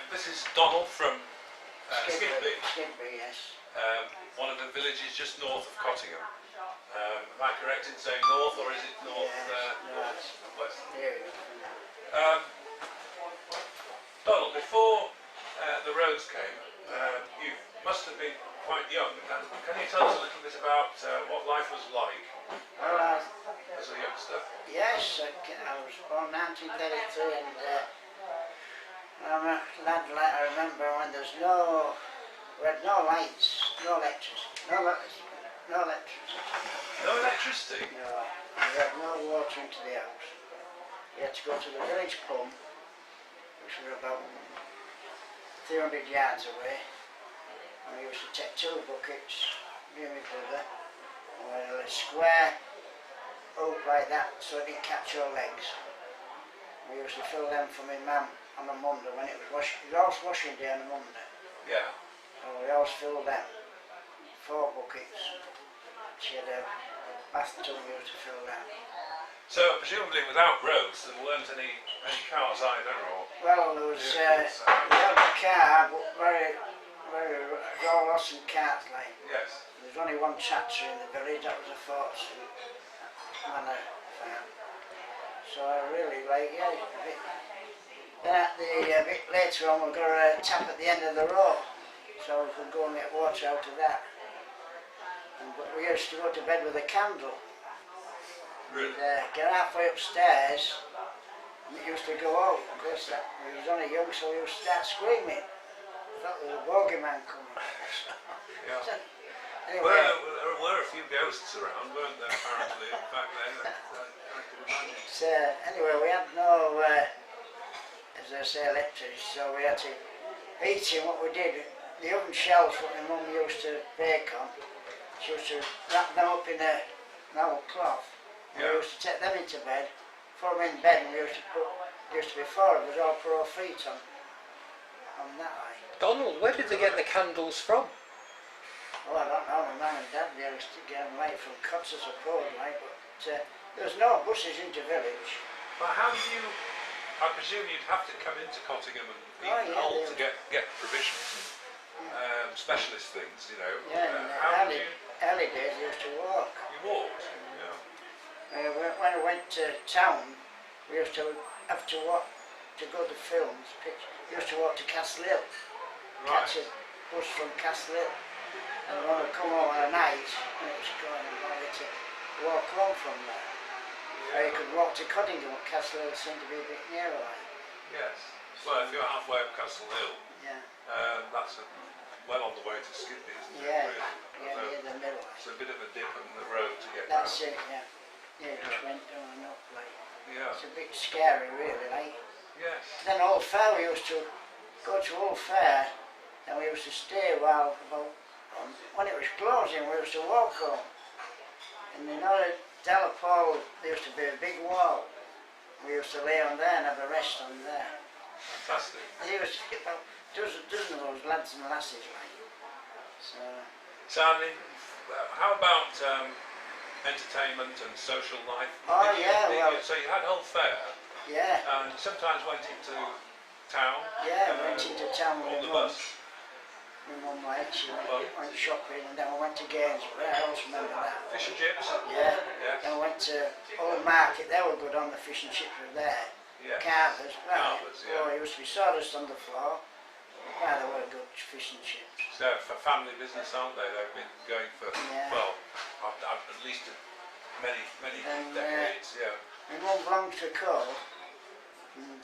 This is Donald from Skidby. Skidby, yes. One of the villages just north of Cottingham. Am I correct in saying north, or is it north? Yes, west? Yeah. Donald, before the roads came, you must have been quite young. Can you tell us a little bit about what life was like Well, as a youngster? yes, I was born 1933 and I'm a lad, I remember when we had no lights, no electricity, no electricity. No electricity? No, we had no water into the house. We had to go to the village pump, which was about 300 yards away, and we used to take 2 buckets, me and my brother, and we had a square hoop like that so it didn't catch our legs. We used to fill them for my mum on a Monday when it was washing day on a Monday. Yeah. So we always filled them, 4 buckets. She had a bathtub we used to fill that. So presumably without roads there weren't any cars either, or? Well, there was we had a car, but very all lost in carts like. Yes. There was only one tractor in the village, that was a Fortune manor farm. So I really like, yeah, a bit. Then a bit later on we got a tap at the end of the road, so we could go and get water out of that. But we used to go to bed with a candle. Really? And get halfway upstairs, and it used to go out. We was only young, so we used to start screaming. I thought there was a bogeyman coming. Yeah. So, anyway, Well, there were a few ghosts around, weren't there, apparently, back then, I can imagine. so anyway, we had no, as I say, electricity, so we had to heat in. What we did, the oven shells that my mum used to bake on, she used to wrap them up in an old cloth. Yeah. We used to take them into bed, throw them in bed, and we used to be 4 of us all put our feet on that way. Donald, where did they get the candles from? Oh, I don't know, my mum and dad they used to get them like from Cots, I suppose, like, but there was no buses into village. Well, how did you, I presume you'd have to come into Cottingham and even yeah, Hull to get provisions and specialist things, you know. Yeah, How in did the early days we used to walk. you walked? Yeah. When I went to town, we used to have to walk to go to films. We used to walk to Castle Hill, Right. catch a bus from Castle Hill, and when we come home at night, and it was going and to walk home from there. Or you could walk to Cottingham, but Castle Hill seemed to be a bit nearer. Like. Yes. Well, if you're halfway up Castle Hill, Yeah. that's well on the way to Skidby, isn't it? Yeah. Really? Yeah, Although near the middle. it's a bit of a dip in the road to get That's round. it. Yeah. Yeah, it just went down and up like. Yeah. It's a bit scary, really, like. Yes. Then Old Fair, we used to go to Old Fair, and we used to stay while when it was closing, we used to walk home. And you know, at Delapole, there used to be a big wall. We used to lay on there and have a rest on there. Fantastic. And there used to be about a dozen of those lads and lasses, like. So, I mean, how about entertainment and social life? Oh, yeah, So you had Hull Fair, yeah, and you sometimes went into town. yeah, we went into town On with the my mum. bus. My mum, like, she went shopping, and then we went to Gainsborough. I always remember that. Fish and chips. Yeah. Yes. Then we went to Old Market, they were good on the fish and chips were there. Yes. Carvers, well, Carvers, yeah. oh, it used to be sawdust on the floor. Yeah, they were good fish and chips. So for family business, aren't they? They've been going for Yeah. well, at least many And, decades. Yeah. My mum belonged to a co, and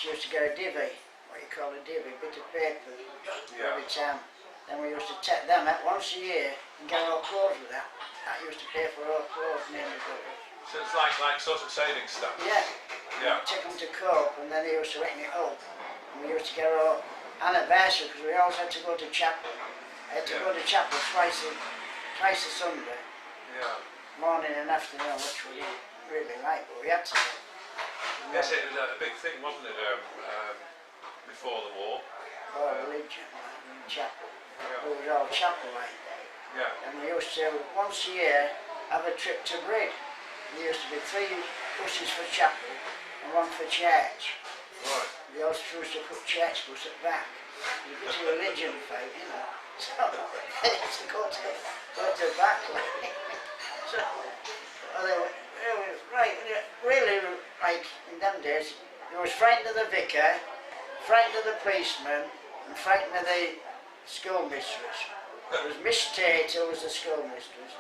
she used to get a divvy, what you call a divvy, a bit of paper Yeah. every time. Then we used to take them out once a year and get our clothes with that. That used to pay for our clothes, me and my brother. So it's like sort of savings stuff. Yeah. Yeah. Take them to Cope, and then they used to reckon it up. And we used to get our anniversary, because we always had to go to chapel. I had to go to chapel twice a Sunday, Yeah. morning and afternoon, which we didn't really like, but we had to do. Yes, it was a big thing, wasn't it? Before the war. Our religion, chapel. Yeah. It was all chapel like. Yeah. And we used to, once a year, have a trip to Brid. There used to be 3 buses for chapel and 1 for church. Right. they also used to put church bus at back. It was a bit of a religion fight, you know. So they had to go to back. Like. So they were right, really, like in them days, there was frightened of the vicar, frightened of the policeman, and frightened of the schoolmistress. There was Miss Tate, who was the schoolmistress.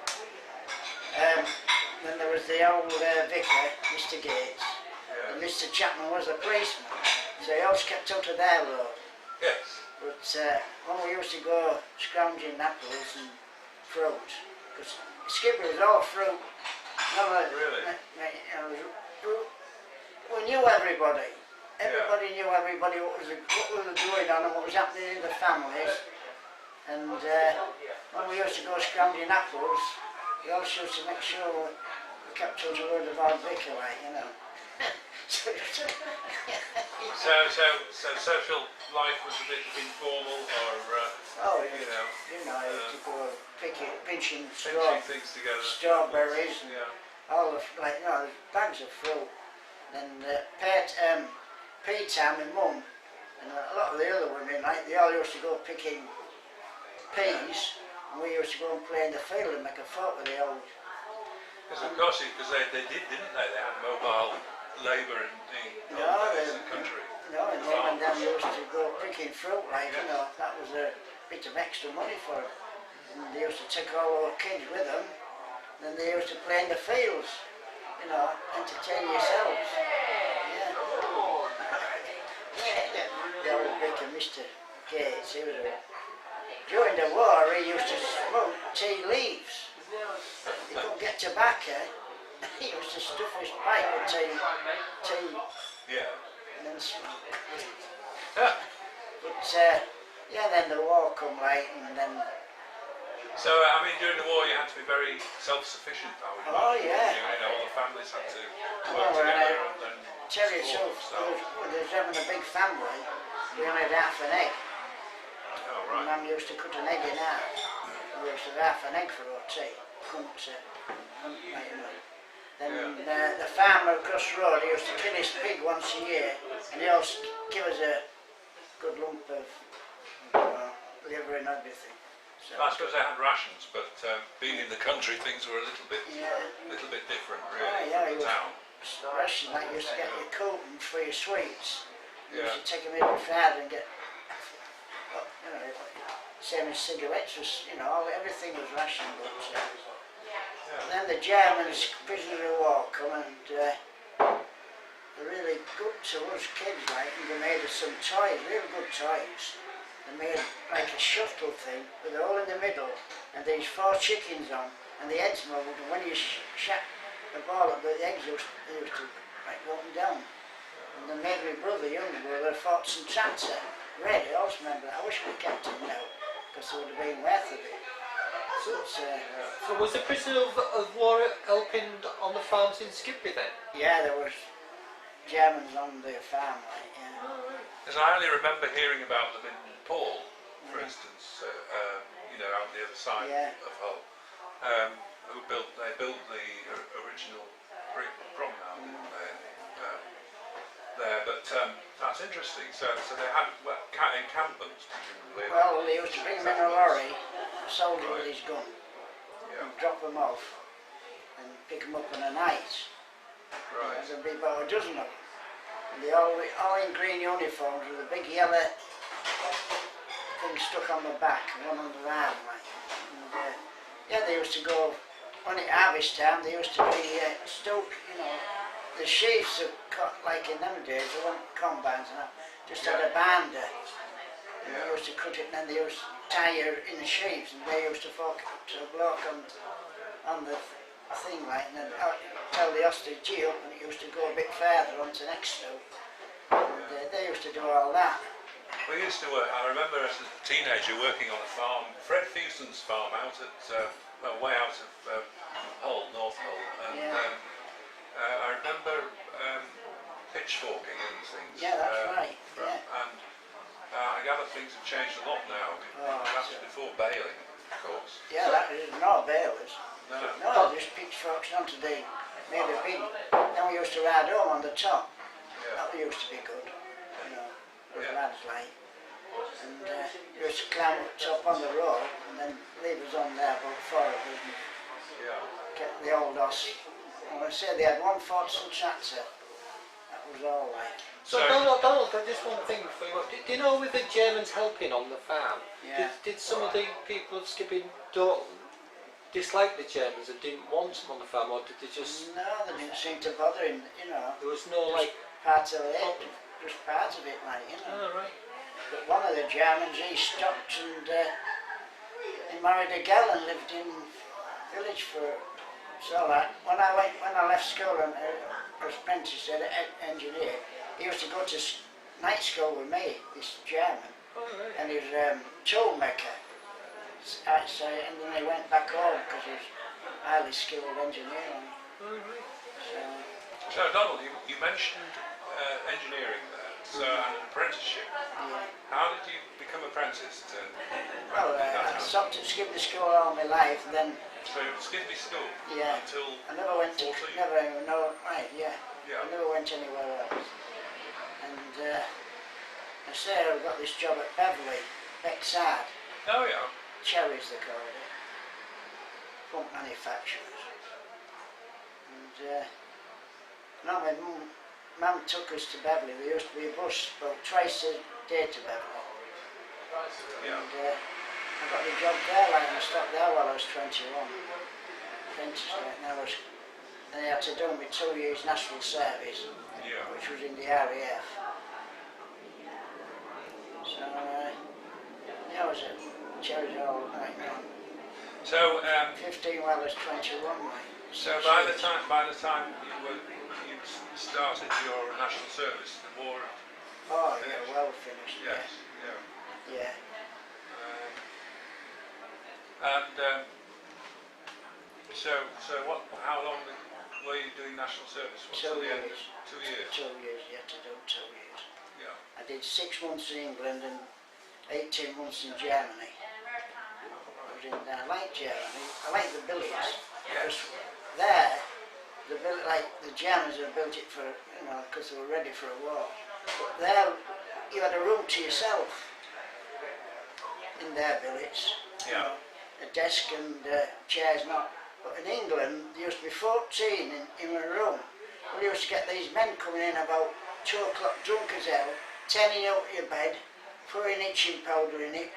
Then there was the old vicar, Mr. Gates, and Mr. Chapman was the policeman. So they always kept out of their road. Yes. But when we used to go scrounging apples and fruit, because Skidby was all fruit. Really? We knew everybody. Everybody knew everybody, what was going on and what was happening in the families. And when we used to go scrounging apples, we also used to make sure we kept out of word of our vicar, like, you know. So social life was a bit informal, or you know, I used to go pinching pinching things together. strawberries and Yeah. all the, like, you know, bags of fruit. And Peter, my mum, and a lot of the other women, like, they all used to go picking peas, and we used to go and play in the field and make a fort with the old. Because of course, because they did, didn't they? They had mobile labour in the country. No, and mum and dad used to go picking fruit, like, you know, that was a bit of extra money for them. And they used to take all our kids with them, and then they used to play in the fields, you know, entertain yourselves. Yeah. The old vicar, Mr. Gates, he was during the war, he used to smoke tea leaves. He couldn't get tobacco. He used to stuff his pipe with tea. Yeah. And then smoke. Yeah. But yeah, then the war come late, and then. So I mean, during the war, you had to be very self-sufficient. I would imagine. Yeah. You know, all the families had to work Well, together and then. Tell you so, when they was having a big family, we only had half an egg. Oh, right. Mum used to cut an egg in half. We used to have half an egg for our tea. Couldn't make them. Then the farmer across the road, he used to kill his pig once a year, and he also give us a good lump of liver and everything. So, I suppose they had rations, but being in the country, things were a little bit different, really, from the town. ration, like, you used to get your coupons for your sweets. You Yeah. used to take them in father and get, you know, same as cigarettes, was, you know, everything was rationed. But then the Germans, prisoners of war, come and they're really good to us kids, like, and they made us some toys, really good toys. They made like a shuttle thing with a hole in the middle and these 4 chickens on, and the heads moved, and when you shot the ball at the eggs, they used to like go up and down. And they made my brother, younger brother, fought some tractor. Really, I always remember that. I wish we kept him now, because it would have been worth a bit. So was the prisoner of war helping on the farms in Skidby then? Yeah, there was Germans on the farm, like, yeah. Because I only remember hearing about them in Paul, for instance, you know, out the other side of Hull, they built the original brick promenade, didn't they? There, but that's interesting. So they had encampments, presumably. Well, they used to bring them in a lorry, a soldier with his gun, and drop them off, and pick them up in a night. Right. There'd be about a dozen of them. And they all in green uniforms with a big yellow thing stuck on the back and one on the arm, like. And, yeah, they used to go, when it harvest time, they used to be stoked, you know. The sheaves are cut, like in them days, they weren't combines and that, just had a bander. And they used to cut it, and then they used to tie it in the sheaves, and they used to fork it to a block on the thing, like, and then tell the hostage G up, and it used to go a bit further onto the next stove. And they used to do all that. We used to work, I remember as a teenager working on a farm, Fred Fewson's farm out at, way out of Hull, North Hull, and I remember pitchforking and things. Yeah, that's right. And I gather things have changed a lot now. That's before baling, of course. Yeah, that is not balers. No. Just pitchforks onto the, made a big, then we used to ride home on the top. Yeah. That used to be good, you know. with Yeah. lads like. And we used to climb up top on the road and then leave us on there, about 4 of us, and Yeah. get the old horse. And I say they had one Fortson tractor. That was all like. So Donald, just one thing for you. Do you know with the Germans helping on the farm, Yeah. did some of the people of Skidby dislike the Germans and didn't want them on the farm, or did they just... No, they didn't seem to bother him, you know. There was no Just like... part of it, problem. just part of it, like, you know. Oh, right. But one of the Germans, he stopped and he married a girl and lived in village for so like when I left school and was apprenticed as an engineer, he used to go to night school with me, this German, Oh, right. and he was tool maker. So, and then he went back home because he was highly skilled engineer. Oh, right. So, So Donald, you mentioned engineering there, so and an apprenticeship. yeah. How did you become apprenticed? Well, I stopped at Skidby school all my life, and then So Skidby School yeah, until I never went to, 14? never even know, right, yeah. Yeah. I never went anywhere else. And I say I got this job at Beverley, Beckside, Oh yeah. Cherries they called it, pump manufacturers. And now my mum took us to Beverley. There used to be a bus about twice a day to Beverley. Yeah. And I got the job there, like, and I stopped there while I was 21. Apprentice, like, and I had to do my 2 years national service, Yeah. which was in the RAF. So, yeah, I was at Cherries all night long. So 15 while I was 21, like. so by the time you started your national service, the war. Oh, yeah, well finished. Yes. Yeah. Yeah. And so what? How long were you doing national service for? 2 Till the end? years. 2 years. 2 years, you had to do 2 years. Yeah. I did 6 months in England and 18 months in Germany. I was in there. I like Germany. I like the buildings. Because there, like the Germans had built it for, you know, because they were ready for a war. But there, you had a room to yourself in their billets. You Yeah. know, a desk and chairs, not. But in England, there used to be 14 in a room. We used to get these men coming in about 2 o'clock, drunk as hell, turning out your bed, pouring itching powder in it.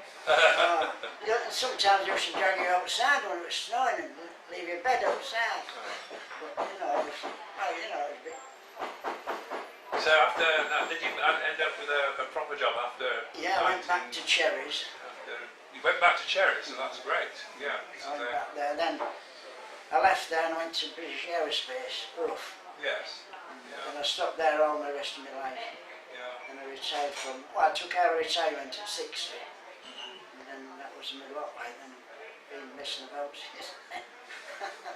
You know, and sometimes they used to drag you outside when it was snowing and leave your bed outside. But, you know, it was, well, you know, it was a bit... So after that, did you end up with a proper job after? Yeah, I went back to Cherries. You went back to Cherries, so that's great. Yeah. I went back there. Then I left there and went to British Aerospace, Rough. Yes. And I stopped there all the rest of my life. Yeah. And I retired from, well, I took out of retirement at 60. And then that was my lot, like, then been messing about.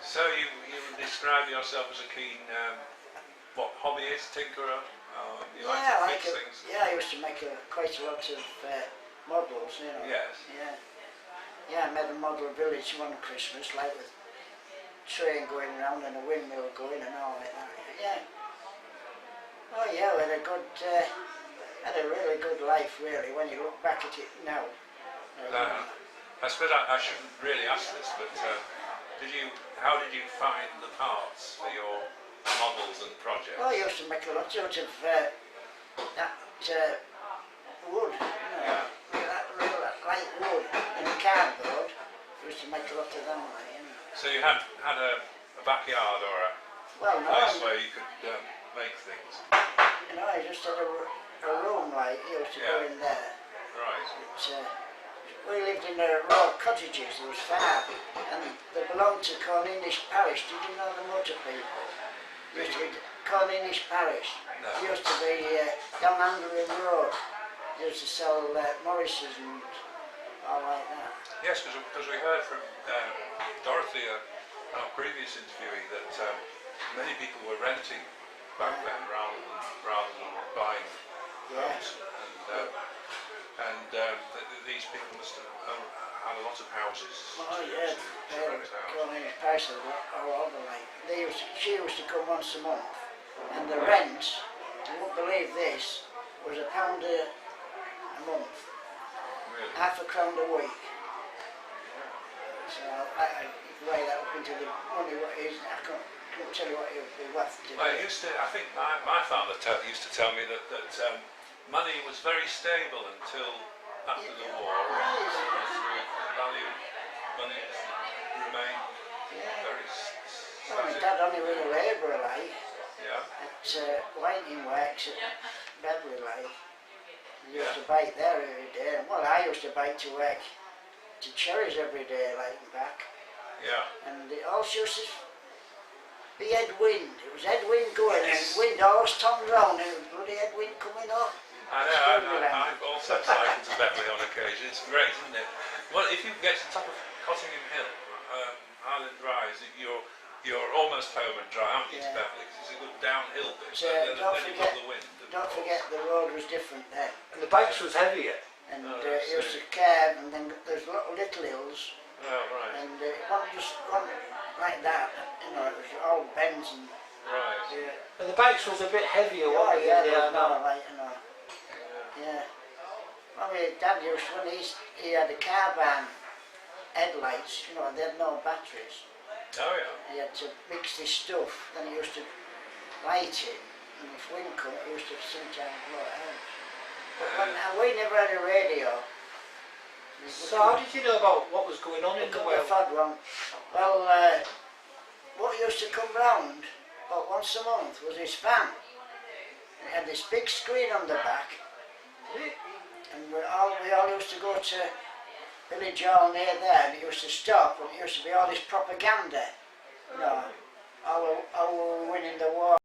So you would describe yourself as a keen, hobbyist, tinkerer? You like to fix things? Yeah, I used to make quite a lot of models, you know. Yes. Yeah. Yeah, I made a model village one Christmas, like with train going round and a windmill going and all like that. Yeah. Oh yeah, we had a really good life really when you look back at it now. I suppose I shouldn't really ask this, but how did you find the parts for your models and projects? Well, I used to make a lot out of that wood, you know, that real light wood and cardboard. I used to make a lot of them, like, you know. So you had a backyard or a place where you could make things? You know, I just had a room, like, you used to go in there. Right. But, we lived in a row of cottages, there was 5, and they belonged to Cornish Parish. Did you know the motor people? Used to be Cornish Parish. No. It used to be down Andrew Road. They used to sell Morris's and all like that. Yes, because we heard from Dorothy, our previous interviewee, that many people were renting back then rather than buying homes. And these people must have had a lot of houses. Oh yeah, Cornish Parish are all over, like. She used to come once a month, and the rent, you won't believe this, was £1 a £0.50 a week. So I weigh that up into the money what it is. I can't tell you what it would be worth today. Well, it used to. I think my father used to tell me that money was very stable until after the war. Value money remained very Well, my static. dad only was a labourer, like, Yeah. at Whiting Works at Bedley, like. He used Yeah. to bike there every day. Well, I used to bike to work to Cherries every day, like, and back. Yeah. And it also used to be headwind. It was headwind going, Yes. and wind always turned round, and it was bloody headwind coming up. I know. I've also cycled to Betley on occasion. It's great, isn't it? Well, if you get to the top of Cottingham Hill, Highland Rise, you're almost home and dry, aren't you, to Yeah. Betley? 'Cause it's a good downhill bit. So Then don't you've forget- got the wind. Don't forget the road was different then. And the bikes was heavier. And Oh, I it used see. to curve, and then there's little hills, Oh, right. and it wasn't just one like that, you know, it was all bends and... Right. Yeah. And the bikes was a bit heavier, Oh wasn't yeah, they? there They are was no now. like, you know, Yeah. yeah. Well, my dad used, when he had a caravan headlights, you know, they had no batteries. Oh, yeah. He had to mix this stuff, then he used to light it, and if wind come, it used to sometimes blow it out. But we never had a radio. So how did you know about what was going on We in the couldn't world? afford one. Well, what used to come round about once a month was his van. It had this big screen on the back, and we all used to go to Village Hall near there, and it used to stop, and it used to be all this propaganda. You know, how we were winning the war.